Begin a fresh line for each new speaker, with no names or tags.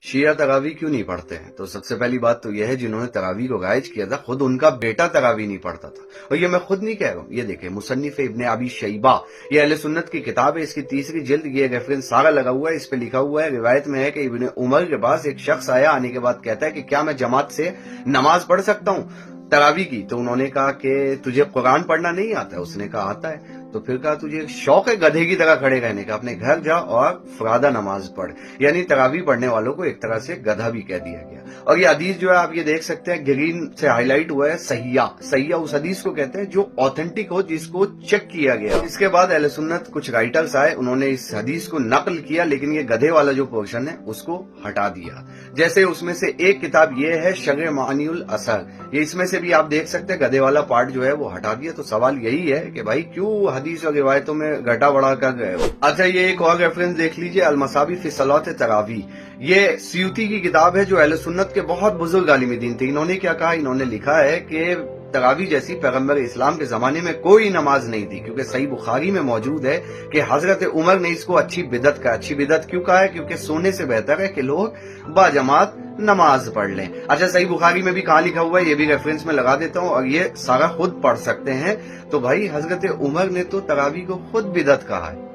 शिया तरावी क्यों नहीं पढ़ते हैं? तो सबसे पहली बात तो यह है, जिन्होंने तरावी को राइज किया था खुद उनका बेटा तरावी नहीं पढ़ता था। और ये मैं खुद नहीं कह रहा हूँ, ये देखें मुसन्निफ इब्ने अबी शैबा, ये अहले सुन्नत की किताब है, इसकी 3री जिल्द, ये रेफरेंस सारा लगा हुआ है, इस पे लिखा हुआ है, रिवायत में है कि इब्ने उमर के पास एक शख्स आया, आने के बाद कहता है कि क्या मैं जमात से नमाज पढ़ सकता हूँ तरावी की? तो उन्होंने कहा कि तुझे कुरान पढ़ना नहीं आता है? उसने कहा आता है। तो फिर कहा तुझे शौक है गधे की तरह खड़े रहने का, अपने घर जा और फरादा नमाज पढ़। यानी तरावी पढ़ने वालों को एक तरह से गधा भी कह दिया गया। और ये हदीस जो है आप ये देख सकते हैं, ग्रीन से हाईलाइट हुआ है, सहिया। सहिया उस हदीस को कहते हैं जो ऑथेंटिक हो, जिसको चेक किया गया। इसके बाद अहले सुन्नत कुछ राइटर्स आए, उन्होंने इस हदीस को नकल किया, लेकिन ये गधे वाला जो पोर्शन है उसको हटा दिया। जैसे उसमें से एक किताब ये है शर्ह मानिउल असर, ये इसमें से भी आप देख सकते हैं गधे वाला पार्ट जो है वो हटा दिया। तो सवाल यही है कि भाई क्यों हदीस और रिवायतों में घटा बढ़ा कर गए हो? अच्छा, ये एक और रेफरेंस देख लीजिए, अलमसाबी फी सलात तरावी। ये सियूती की किताब है जो अहले सुन्नत के बहुत बुजुर्ग आलिम दीन थे। इन्होंने क्या कहा, इन्होंने लिखा है कि तरावी जैसी पैगंबर इस्लाम के जमाने में कोई नमाज नहीं थी, क्योंकि सही बुखारी में मौजूद है कि हजरत उमर ने इसको अच्छी बिदत कहा। अच्छी बिदत क्यों कहा है? क्योंकि सोने से बेहतर है कि लोग बाजमात नमाज पढ़ लें। अच्छा, सही बुखारी में भी कहाँ लिखा हुआ है ये भी रेफरेंस में लगा देता हूँ, और ये सारा खुद पढ़ सकते हैं। तो भाई हजरत उमर ने तो तरावी को खुद बिदत कहा है।